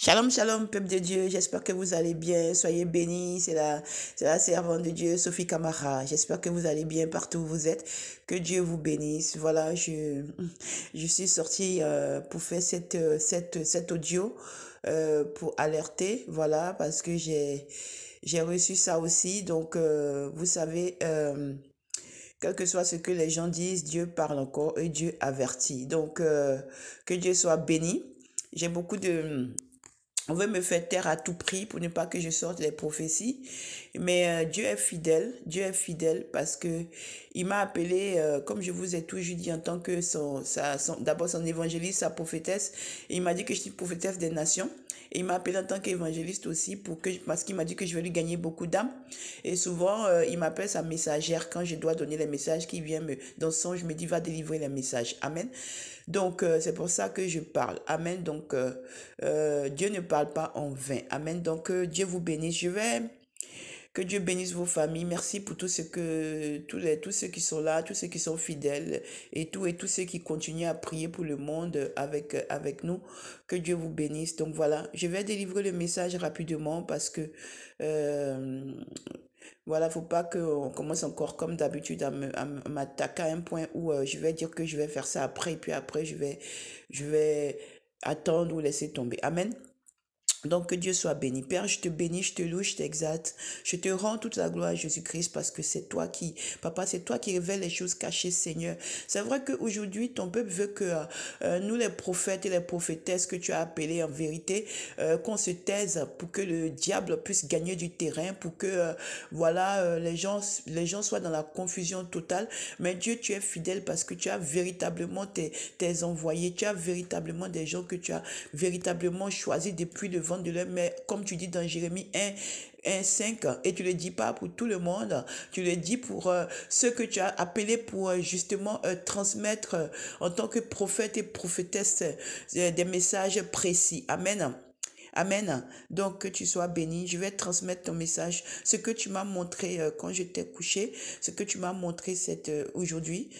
Shalom, shalom, peuple de Dieu. J'espère que vous allez bien. Soyez bénis. C'est la servante de Dieu, Sophie Camara. J'espère que vous allez bien partout où vous êtes. Que Dieu vous bénisse. Voilà, je suis sortie pour faire cet audio pour alerter. Voilà, parce que j'ai reçu ça aussi. Donc, vous savez, quel que soit ce que les gens disent, Dieu parle encore et Dieu avertit. Donc, que Dieu soit béni. J'ai beaucoup de... On veut me faire taire à tout prix pour ne pas que je sorte les prophéties. Mais Dieu est fidèle parce que il m'a appelé, comme je vous ai toujours dit, en tant que d'abord son évangéliste, sa prophétesse. Et il m'a dit que je suis prophétesse des nations. Et il m'a appelé en tant qu'évangéliste aussi parce qu'il m'a dit que je vais lui gagner beaucoup d'âmes. Et souvent, il m'appelle sa messagère quand je dois donner les messages qui vient dans son songe, me dit, va délivrer les messages. Amen. Donc, c'est pour ça que je parle. Amen. Donc, Dieu ne parle pas en vain. Amen. Donc, Dieu vous bénisse. Que Dieu bénisse vos familles. Merci pour tous ceux qui sont là, tous ceux qui sont fidèles et tous ceux qui continuent à prier pour le monde avec nous. Que Dieu vous bénisse. Donc voilà, je vais délivrer le message rapidement parce que euh, voilà, faut pas qu'on commence encore comme d'habitude à m'attaquer à un point où je vais dire que je vais faire ça après et puis après je vais attendre ou laisser tomber. Amen. Donc, que Dieu soit béni. Père, je te bénis, je te loue, je t'exalte. Je te rends toute la gloire à Jésus-Christ parce que Papa, c'est toi qui révèles les choses cachées, Seigneur. C'est vrai qu'aujourd'hui, ton peuple veut que nous, les prophètes et les prophétesses que tu as appelés en vérité, qu'on se taise pour que le diable puisse gagner du terrain, pour que, les gens soient dans la confusion totale. Mais Dieu, tu es fidèle parce que tu as véritablement tes envoyés, tu as véritablement des gens que tu as véritablement choisis depuis le ventre de leur mère, comme tu dis dans Jérémie 5, et tu le dis pas pour tout le monde, tu le dis pour ceux que tu as appelés pour justement transmettre en tant que prophète et prophétesse des messages précis. Amen. Amen. Donc, que tu sois béni. Je vais transmettre ton message. Ce que tu m'as montré quand je t'ai couché, ce que tu m'as montré aujourd'hui,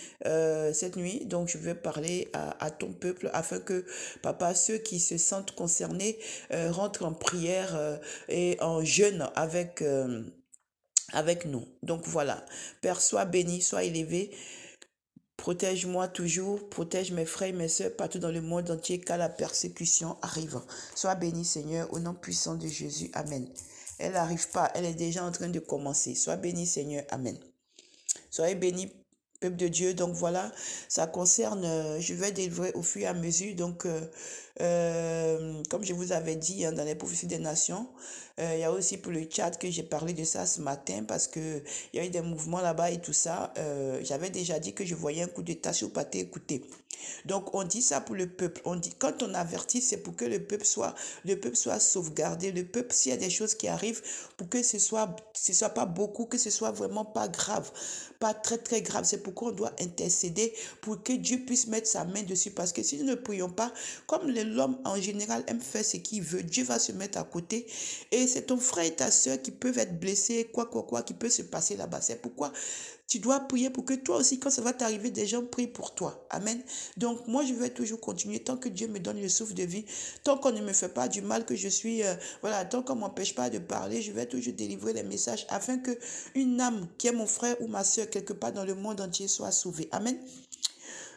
cette nuit. Donc, je vais parler à ton peuple afin que, papa, ceux qui se sentent concernés rentrent en prière et en jeûne avec nous. Donc, voilà. Père, sois béni, sois élevé. Protège-moi toujours, protège mes frères et mes sœurs partout dans le monde entier car la persécution arrive. Sois béni Seigneur au nom puissant de Jésus. Amen. Elle n'arrive pas, elle est déjà en train de commencer. Sois béni Seigneur. Amen. Soyez bénis, peuple de Dieu. Donc voilà, ça concerne, je vais délivrer au fur et à mesure. Donc, comme je vous avais dit dans les prophéties des nations, il y a aussi pour le Tchad que j'ai parlé de ça ce matin parce que il y a eu des mouvements là-bas et tout ça. J'avais déjà dit que je voyais un coup d'état sur pâté écouté. Donc on dit ça pour le peuple. On dit quand on avertit, c'est pour que le peuple soit sauvegardé. Le peuple, s'il y a des choses qui arrivent, pour que ce soit pas beaucoup, que ce soit vraiment pas grave, pas très très grave. C'est pourquoi on doit intercéder pour que Dieu puisse mettre sa main dessus. Parce que si nous ne prions pas, comme l'homme en général aime faire ce qu'il veut, Dieu va se mettre à côté. Et c'est ton frère et ta soeur qui peuvent être blessés, quoi, qui peut se passer là-bas. C'est pourquoi tu dois prier pour que toi aussi, quand ça va t'arriver, des gens prient pour toi. Amen. Donc, moi, je vais toujours continuer tant que Dieu me donne le souffle de vie, tant qu'on ne me fait pas du mal, que je suis, tant qu'on ne m'empêche pas de parler, je vais toujours délivrer les messages afin que une âme qui est mon frère ou ma soeur quelque part dans le monde entier soit sauvée. Amen.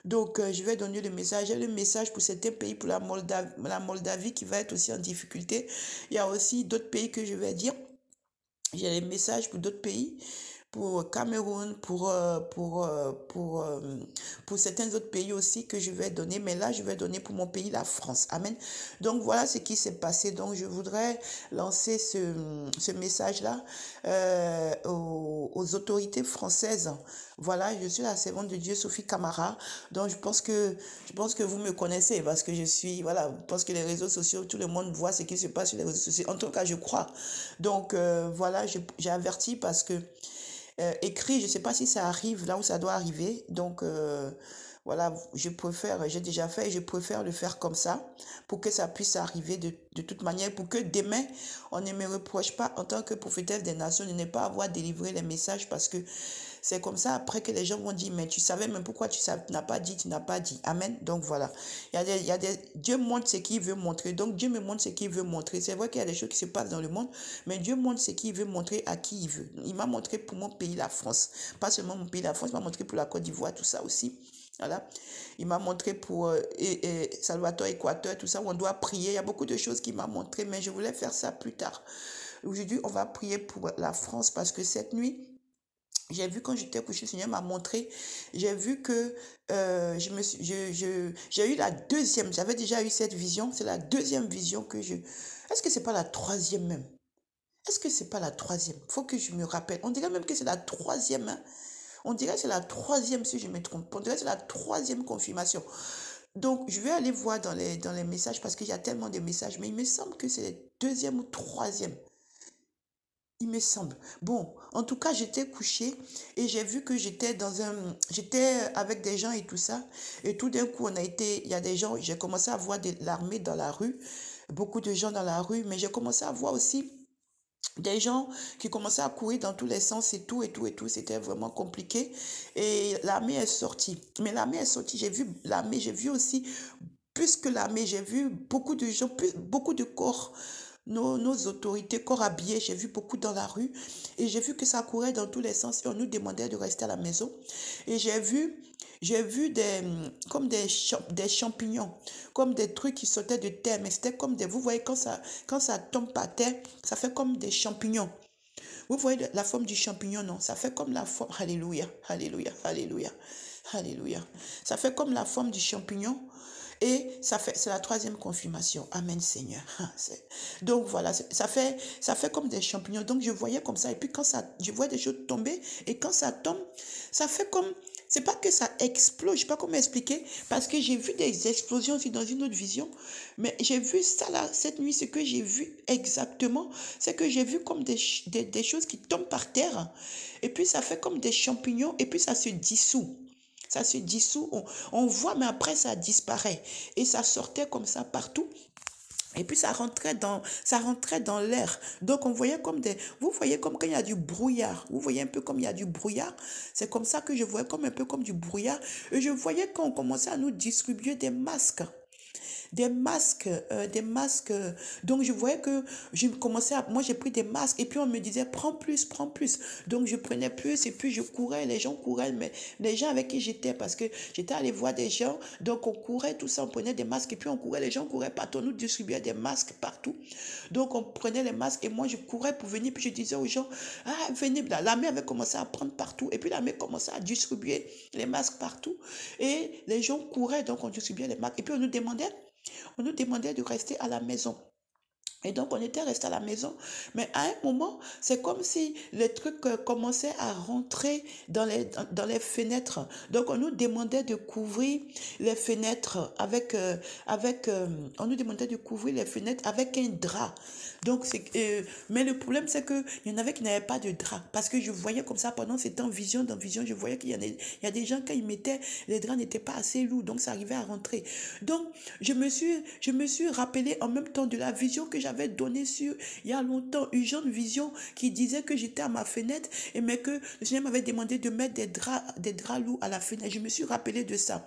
Donc, je vais donner le message. J'ai le message pour certains pays, pour la Moldavie qui va être aussi en difficulté. Il y a aussi d'autres pays que je vais dire. J'ai les messages pour d'autres pays, pour Cameroun, pour certains autres pays aussi que je vais donner. Mais là, je vais donner pour mon pays, la France. Amen. Donc, voilà ce qui s'est passé. Donc, je voudrais lancer ce message-là aux autorités françaises. Voilà, je suis la servante de Dieu, Sophie Camara. Donc, je pense que vous me connaissez parce que voilà, je pense que les réseaux sociaux, tout le monde voit ce qui se passe sur les réseaux sociaux. En tout cas, je crois. Donc, voilà, j'ai averti parce que écrit, je ne sais pas si ça arrive là où ça doit arriver. Donc, Voilà, je préfère, j'ai déjà fait et je préfère le faire comme ça pour que ça puisse arriver de toute manière, pour que demain, on ne me reproche pas en tant que prophétesse des nations de ne pas avoir délivré les messages parce que c'est comme ça après que les gens vont dire, mais tu savais même pourquoi tu n'as pas dit, tu n'as pas dit. Amen. Donc voilà. Dieu montre ce qu'il veut montrer. Donc Dieu me montre ce qu'il veut montrer. C'est vrai qu'il y a des choses qui se passent dans le monde, mais Dieu montre ce qu'il veut montrer à qui il veut. Il m'a montré pour mon pays, la France. Pas seulement mon pays, la France, il m'a montré pour la Côte d'Ivoire, tout ça aussi. Voilà. Il m'a montré pour Salvatore, Équateur, tout ça, où on doit prier. Il y a beaucoup de choses qu'il m'a montré, mais je voulais faire ça plus tard. Aujourd'hui, on va prier pour la France parce que cette nuit, j'ai vu quand j'étais couché, le Seigneur m'a montré, j'ai vu que j'ai eu la deuxième, j'avais déjà eu cette vision, c'est la deuxième vision que je... Est-ce que c'est pas la troisième même? Est-ce que c'est pas la troisième? Faut que je me rappelle. On dirait même que c'est la troisième, hein. On dirait que c'est la troisième si je me trompe. On dirait que c'est la troisième confirmation. Donc, je vais aller voir dans les messages parce qu'il y a tellement de messages, mais il me semble que c'est la deuxième ou troisième. Il me semble. Bon, en tout cas, j'étais couchée et j'ai vu que j'étais avec des gens et tout ça. Et tout d'un coup, il y a des gens, j'ai commencé à voir de l'armée dans la rue, beaucoup de gens dans la rue, mais j'ai commencé à voir aussi des gens qui commençaient à courir dans tous les sens et tout, et tout, et tout. C'était vraiment compliqué. Et l'armée est sortie. Mais l'armée est sortie, j'ai vu l'armée, j'ai vu aussi, plus que l'armée, j'ai vu beaucoup de gens, beaucoup de corps nos autorités, corps habillés, j'ai vu beaucoup dans la rue et j'ai vu que ça courait dans tous les sens et on nous demandait de rester à la maison. Et j'ai vu comme des champignons, comme des trucs qui sautaient de terre, mais c'était comme des, vous voyez, quand ça tombe par terre, ça fait comme des champignons. Vous voyez la forme du champignon, non? Ça fait comme la forme, alléluia, alléluia, alléluia, alléluia. Ça fait comme la forme du champignon. Et c'est la troisième confirmation. Amen, Seigneur. Donc voilà, ça fait comme des champignons. Donc je voyais comme ça. Et puis je vois des choses tomber. Et quand ça tombe, ça fait comme, c'est pas que ça explose, je sais pas comment expliquer. Parce que j'ai vu des explosions aussi dans une autre vision. Mais j'ai vu ça là, cette nuit, ce que j'ai vu exactement, c'est que j'ai vu comme des choses qui tombent par terre. Et puis ça fait comme des champignons. Et puis ça se dissout. Ça se dissout, on voit, mais après ça disparaît. Et ça sortait comme ça partout. Et puis ça rentrait dans l'air. Donc on voyait comme vous voyez comme quand il y a du brouillard. Vous voyez un peu comme il y a du brouillard. C'est comme ça que je voyais comme un peu comme du brouillard. Et je voyais qu'on commençait à nous distribuer des masques. Des masques. Donc, je voyais que moi, j'ai pris des masques et puis on me disait, prends plus, prends plus. Donc, je prenais plus et puis je courais, les gens couraient, mais les gens avec qui j'étais, parce que j'étais allée voir des gens, donc on courait, tout ça, on prenait des masques et puis on courait, les gens couraient partout, on nous distribuait des masques partout. Donc, on prenait les masques et moi, je courais pour venir, puis je disais aux gens, ah, venez, l'armée avait commencé à prendre partout et puis l'armée commençait à distribuer les masques partout et les gens couraient, donc on distribuait les masques et puis on nous demandait de rester à la maison. Et donc, on était resté à la maison. Mais à un moment, c'est comme si les trucs commençaient à rentrer dans les fenêtres. Donc, on nous demandait de couvrir les fenêtres on nous demandait de couvrir les fenêtres avec un drap. Donc, mais le problème, c'est qu'il y en avait qui n'avaient pas de drap. Parce que je voyais comme ça, pendant c'était en vision, je voyais il y a des gens, quand ils mettaient, les draps n'étaient pas assez lourds. Donc, ça arrivait à rentrer. Donc, je me suis rappelé en même temps de la vision que j'avais donnée il y a longtemps, une jeune vision qui disait que j'étais à ma fenêtre, mais que le Seigneur m'avait demandé de mettre des draps lourds à la fenêtre. Je me suis rappelé de ça.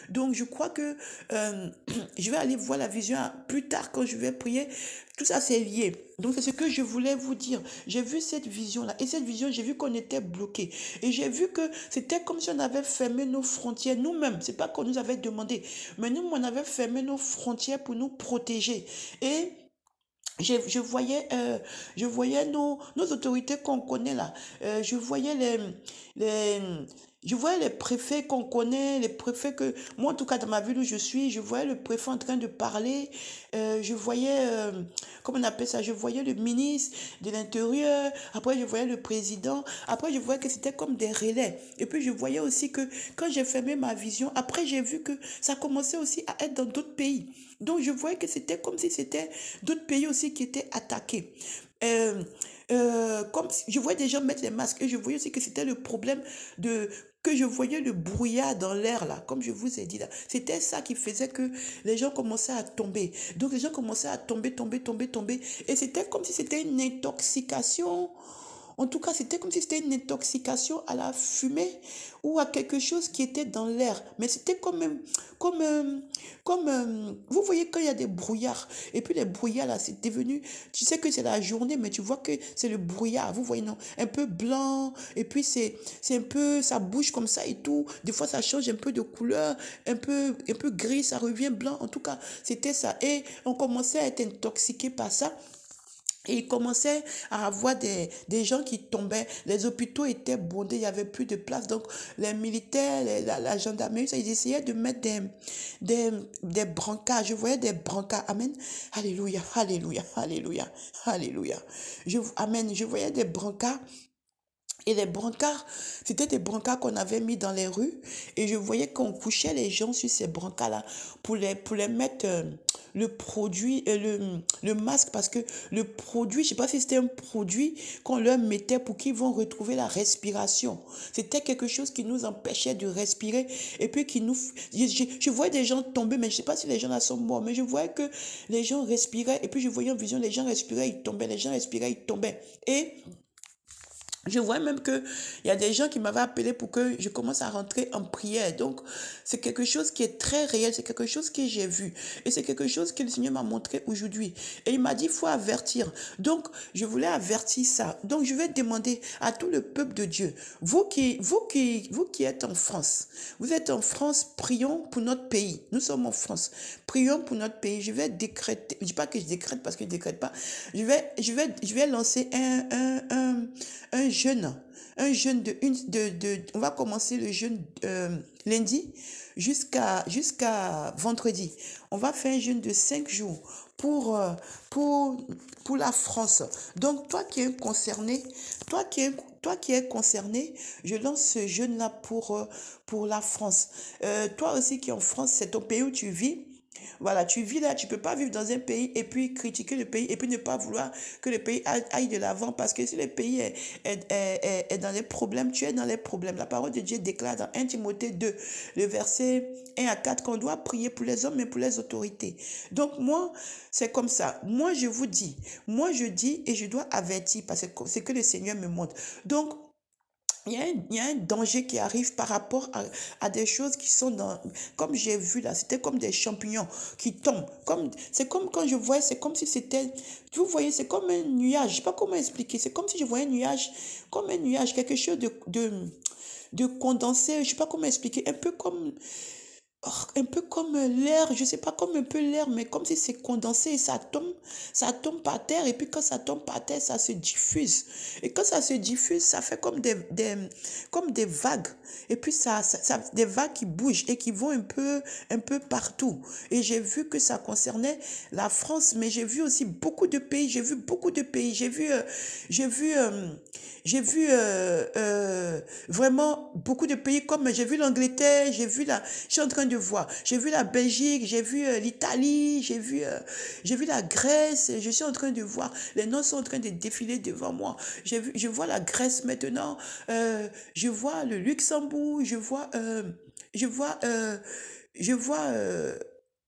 Donc, je crois que je vais aller voir la vision plus tard quand je vais prier. Tout ça, c'est lié. Donc, c'est ce que je voulais vous dire. J'ai vu cette vision-là. Et cette vision, j'ai vu qu'on était bloqué. Et j'ai vu que c'était comme si on avait fermé nos frontières nous-mêmes. C'est pas qu'on nous avait demandé. Mais nous, on avait fermé nos frontières pour nous protéger. Et je voyais nos autorités qu'on connaît là. Les, je voyais les préfets qu'on connaît, les préfets que... Moi, en tout cas, dans ma ville où je suis, je voyais le préfet en train de parler. Je voyais... comment on appelle ça? Je voyais le ministre de l'Intérieur. Après, je voyais le président. Après, je voyais que c'était comme des relais. Et puis, je voyais aussi que quand j'ai fermé ma vision, après, j'ai vu que ça commençait aussi à être dans d'autres pays. Donc, je voyais que c'était comme si c'était d'autres pays aussi qui étaient attaqués. Comme je voyais des gens mettre les masques et je voyais aussi que c'était le problème de que je voyais le brouillard dans l'air là, comme je vous ai dit là. C'était ça qui faisait que les gens commençaient à tomber. Donc les gens commençaient à tomber. Et c'était comme si c'était une intoxication. En tout cas, c'était comme si c'était une intoxication à la fumée ou à quelque chose qui était dans l'air. Mais c'était comme, vous voyez quand il y a des brouillards. Et puis les brouillards là, c'est devenu, tu sais que c'est la journée, mais tu vois que c'est le brouillard. Vous voyez, non? Un peu blanc. Et puis c'est un peu, ça bouge comme ça et tout. Des fois, ça change un peu de couleur, un peu gris, ça revient blanc. En tout cas, c'était ça. Et on commençait à être intoxiqué par ça. Et il commençait à avoir des gens qui tombaient. Les hôpitaux étaient bondés, il n'y avait plus de place. Donc, les militaires, la gendarmerie, ils essayaient de mettre des, des brancards. Je voyais des brancards. Amen. Alléluia, alléluia, alléluia, alléluia. Amen. Je voyais des brancards. Et les brancards, c'était des brancards qu'on avait mis dans les rues. Et je voyais qu'on couchait les gens sur ces brancards-là pour les mettre le produit, le masque. Parce que le produit, je ne sais pas si c'était un produit qu'on leur mettait pour qu'ils vont retrouver la respiration. C'était quelque chose qui nous empêchait de respirer. Et puis qui nous... Je voyais des gens tomber, mais je ne sais pas si les gens là sont morts. Mais je voyais que les gens respiraient. Et puis je voyais en vision, les gens respiraient, ils tombaient. Les gens respiraient, ils tombaient. Et... je vois même qu'il y a des gens qui m'avaient appelé pour que je commence à rentrer en prière. Donc, c'est quelque chose qui est très réel, c'est quelque chose que j'ai vu. Et c'est quelque chose que le Seigneur m'a montré aujourd'hui. Et il m'a dit, il faut avertir. Donc, je voulais avertir ça. Donc, je vais demander à tout le peuple de Dieu, vous qui êtes en France, vous êtes en France, prions pour notre pays. Nous sommes en France. Prions pour notre pays. Je vais décréter, je ne dis pas que je décrète parce que je ne décrète pas. Je vais lancer un jeûne. Un jeûne on va commencer le jeûne lundi jusqu'à vendredi. On va faire un jeûne de 5 jours pour, pour la France. Donc, toi qui es concerné, toi qui es concerné, je lance ce jeûne-là pour la France. Toi aussi qui es en France, c'est ton pays où tu vis. Voilà, tu vis là, tu peux pas vivre dans un pays et puis critiquer le pays et puis ne pas vouloir que le pays aille de l'avant parce que si le pays est dans les problèmes, tu es dans les problèmes. La parole de Dieu déclare dans 1 Timothée 2, le verset 1 à 4, qu'on doit prier pour les hommes et pour les autorités. Donc moi, c'est comme ça. Moi, je vous dis, moi je dis et je dois avertir parce que c'est que le Seigneur me montre. Donc, il y a un danger qui arrive par rapport à des choses qui sont dans... Comme j'ai vu là, c'était comme des champignons qui tombent. C'est comme quand je voyais, c'est comme si c'était... Vous voyez, c'est comme un nuage. Je ne sais pas comment expliquer. C'est comme si je voyais un nuage, comme un nuage, quelque chose de condensé. Je ne sais pas comment expliquer. Un peu comme l'air, je sais pas, comme un peu l'air, mais comme si c'est condensé et ça tombe par terre. Et puis quand ça tombe par terre, ça se diffuse. Et quand ça se diffuse, ça fait comme comme des vagues. Et puis des vagues qui bougent et qui vont un peu partout. Et j'ai vu que ça concernait la France, mais j'ai vu aussi beaucoup de pays. J'ai vu beaucoup de pays. J'ai vu, vraiment beaucoup de pays comme j'ai vu l'Angleterre, je suis en train de voir, j'ai vu la Belgique, j'ai vu l'Italie, j'ai vu la Grèce, je suis en train de voir, les noms sont en train de défiler devant moi. Je vois la Grèce maintenant, je vois le Luxembourg, je vois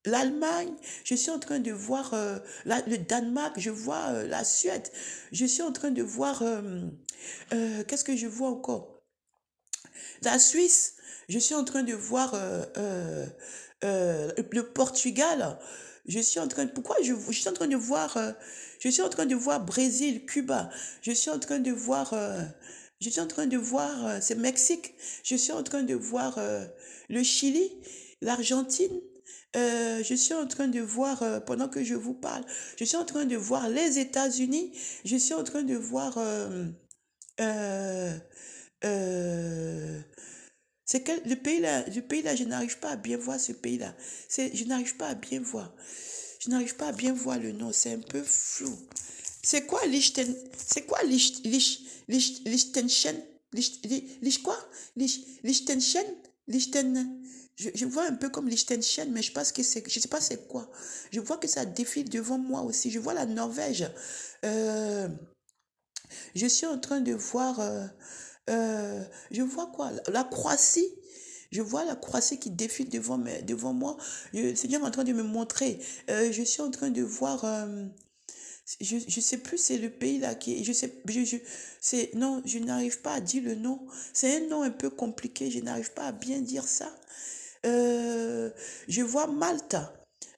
l'Allemagne, je suis en train de voir le Danemark, je vois la Suède, je suis en train de voir, qu'est-ce que je vois encore? La Suisse, je suis en train de voir le Portugal. Je suis en train de voir, je suis en train de voir Brésil, Cuba. Je suis en train de voir, c'est Mexique. Je suis en train de voir le Chili, l'Argentine. Je suis en train de voir, pendant que je vous parle, je suis en train de voir les États-Unis. Je suis en train de voir euh, euh, c'est que le pays là, je n'arrive pas à bien voir ce pays-là. Je n'arrive pas à bien voir. Je n'arrive pas à bien voir le nom, c'est un peu flou. C'est quoi c'est quoi Liechtenstein? Quoi? Liechtenstein? Je vois un peu comme Liechtenstein, mais je sais pas c'est quoi. Je vois que ça défile devant moi aussi. Je vois la Norvège. Euh, je suis en train de voir Je vois quoi? La Croatie. Je vois la Croatie qui défile devant moi. Le Seigneur est en train de me montrer. Je suis en train de voir. Je sais plus, c'est le pays là qui. Je sais. Non, je n'arrive pas à dire le nom. C'est un nom un peu compliqué. Je n'arrive pas à bien dire ça. Euh, je vois Malte.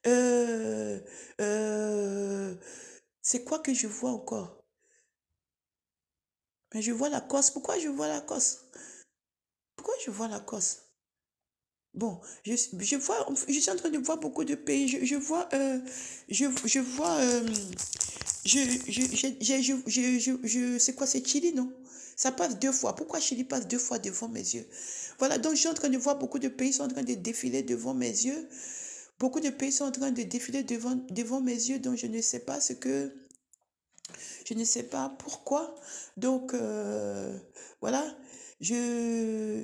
Euh, euh, c'est quoi que je vois encore? Mais je vois la Corse. Pourquoi je vois la Corse? Pourquoi je vois la Corse? Bon, je vois, je suis en train de voir beaucoup de pays. Je vois, je vois, c'est quoi, c'est Chili, non? Ça passe deux fois. Pourquoi Chili passe deux fois devant mes yeux? Voilà, donc je suis en train de voir beaucoup de pays sont en train de défiler devant mes yeux. Beaucoup de pays sont en train de défiler devant mes yeux, donc je ne sais pas je ne sais pas pourquoi. Donc, voilà, je,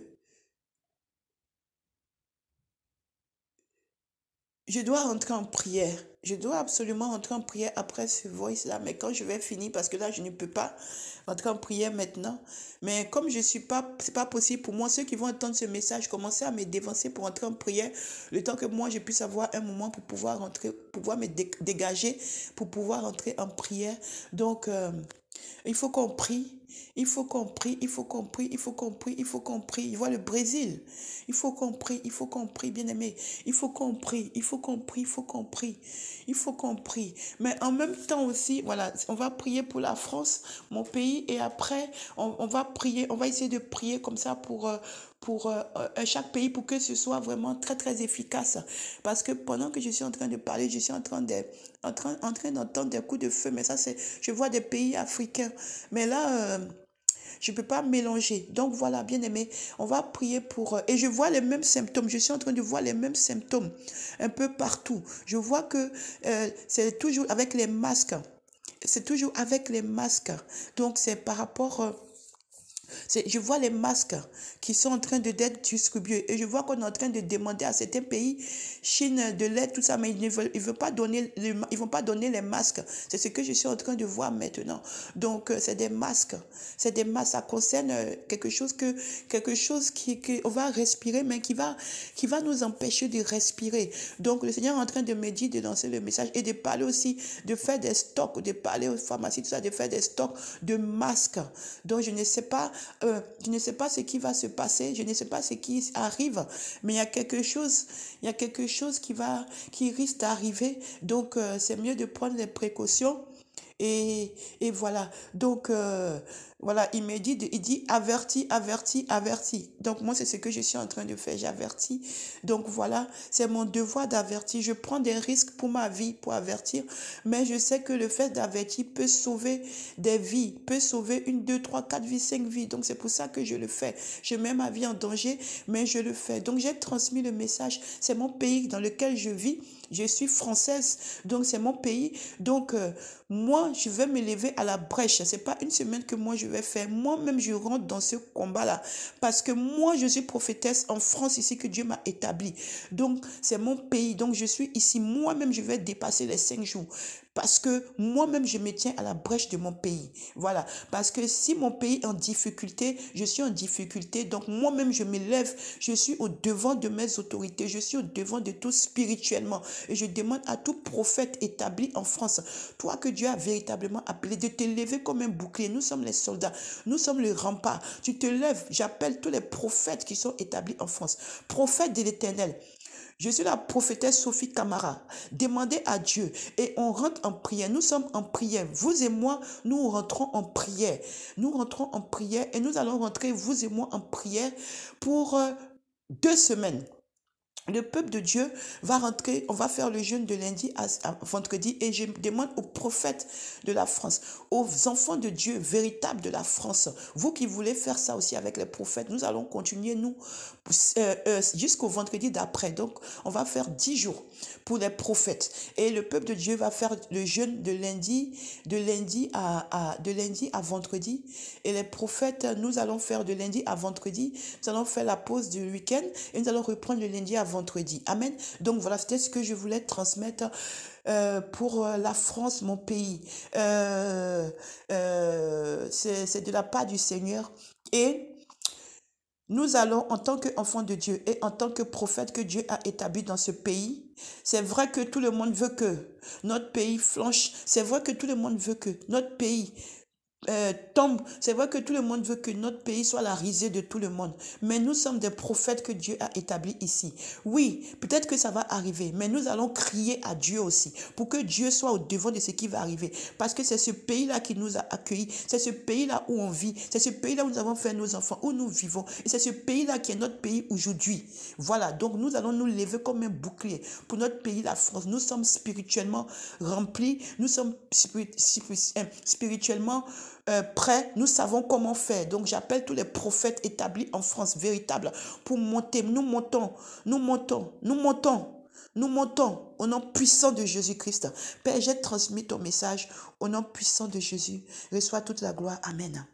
je dois rentrer en prière. Je dois absolument rentrer en prière après ce voice-là. Mais quand je vais finir, parce que là, je ne peux pas rentrer en prière maintenant. Mais comme je suis pas, c'est pas possible pour moi. Ceux qui vont entendre ce message, commencer à me dévancer pour entrer en prière. Le temps que moi, je puisse avoir un moment pour pouvoir rentrer, pouvoir me dégager, pour pouvoir entrer en prière. Donc, il faut qu'on prie. Il faut qu'on prie, il faut qu'on prie, il faut qu'on prie, il faut qu'on prie. Je vois le Brésil. Il faut qu'on prie, il faut qu'on prie, bien aimé. Il faut qu'on prie, il faut qu'on prie, il faut qu'on prie. Il faut qu'on prie. Mais en même temps aussi, voilà, on va prier pour la France, mon pays, et après, on va prier, on va essayer de prier comme ça pour chaque pays pour que ce soit vraiment très, très efficace. Parce que pendant que je suis en train de parler, je suis en train d'entendre des coups de feu. Mais ça, c'est, je vois des pays africains. Mais là, je ne peux pas mélanger. Donc voilà, bien aimé, on va prier pour... et je vois les mêmes symptômes. Je suis en train de voir les mêmes symptômes un peu partout. Je vois que c'est toujours avec les masques. C'est toujours avec les masques. Donc c'est par rapport... je vois les masques qui sont en train d'être distribués. Et je vois qu'on est en train de demander à certains pays, Chine, de l'aide, tout ça, mais ils veulent pas donner ils vont pas donner les masques. C'est ce que je suis en train de voir maintenant. Donc, c'est des masques. C'est des masques. Ça concerne quelque chose on va respirer, mais qui va nous empêcher de respirer. Donc, le Seigneur est en train de me dire de lancer le message et de parler aussi, de faire des stocks, de parler aux pharmacies, tout ça, de faire des stocks de masques. Donc, je ne sais pas ce qui va se passer, je ne sais pas ce qui arrive, mais il y a quelque chose qui risque d'arriver. Donc, c'est mieux de prendre les précautions. Et voilà. Donc, voilà, il dit averti, averti, averti. Donc, moi, c'est ce que je suis en train de faire. J'avertis. Donc, voilà, c'est mon devoir d'avertir. Je prends des risques pour ma vie, pour avertir. Mais je sais que le fait d'avertir peut sauver des vies, peut sauver une, deux, trois, quatre vies, cinq vies. Donc, c'est pour ça que je le fais. Je mets ma vie en danger, mais je le fais. Donc, j'ai transmis le message. C'est mon pays dans lequel je vis. Je suis française, donc c'est mon pays. Donc, moi, je vais me lever à la brèche. C'est pas une semaine que moi, je vais faire. Moi-même, je rentre dans ce combat-là. Parce que moi, je suis prophétesse en France, ici, que Dieu m'a établi. Donc, c'est mon pays. Donc, je suis ici. Moi-même, je vais dépasser les 5 jours. Parce que moi-même, je me tiens à la brèche de mon pays. Voilà. Parce que si mon pays est en difficulté, je suis en difficulté. Donc, moi-même, je me lève. Je suis au devant de mes autorités. Je suis au devant de tout spirituellement. Et je demande à tout prophète établi en France, toi que Dieu a véritablement appelé, de te lever comme un bouclier. Nous sommes les soldats. Nous sommes le rempart. Tu te lèves. J'appelle tous les prophètes qui sont établis en France. Prophètes de l'Éternel. Je suis la prophétesse Sophie Camara. Demandez à Dieu et on rentre en prière. Nous sommes en prière. Vous et moi, nous rentrons en prière. Nous rentrons en prière et nous allons rentrer, vous et moi, en prière pour 2 semaines. Le peuple de Dieu va rentrer, on va faire le jeûne de lundi à vendredi et je demande aux prophètes de la France, aux enfants de Dieu véritables de la France, vous qui voulez faire ça aussi avec les prophètes, nous allons continuer, nous, jusqu'au vendredi d'après. Donc, on va faire 10 jours pour les prophètes et le peuple de Dieu va faire le jeûne de lundi à vendredi et les prophètes, nous allons faire de lundi à vendredi, nous allons faire la pause du week-end et nous allons reprendre le lundi à vendredi. Amen. Donc voilà, c'était ce que je voulais transmettre pour la France, mon pays. C'est de la part du Seigneur. Et Nous allons, en tant qu'enfants de Dieu et en tant que prophètes que Dieu a établis dans ce pays, c'est vrai que tout le monde veut que notre pays flanche. C'est vrai que tout le monde veut que notre pays tombe. C'est vrai que tout le monde veut que notre pays soit la risée de tout le monde. Mais nous sommes des prophètes que Dieu a établis ici. Oui, peut-être que ça va arriver, mais nous allons crier à Dieu aussi pour que Dieu soit au devant de ce qui va arriver. Parce que c'est ce pays-là qui nous a accueillis. C'est ce pays-là où on vit. C'est ce pays-là où nous avons fait nos enfants, où nous vivons. Et c'est ce pays-là qui est notre pays aujourd'hui. Voilà, donc nous allons nous lever comme un bouclier pour notre pays, la France. Nous sommes spirituellement remplis. Nous sommes spirituellement prêts, nous savons comment faire. Donc j'appelle tous les prophètes établis en France, véritables, pour monter. Nous montons, nous montons, nous montons. Nous montons au nom puissant de Jésus-Christ. Père, j'ai transmis ton message au nom puissant de Jésus. Reçois toute la gloire. Amen.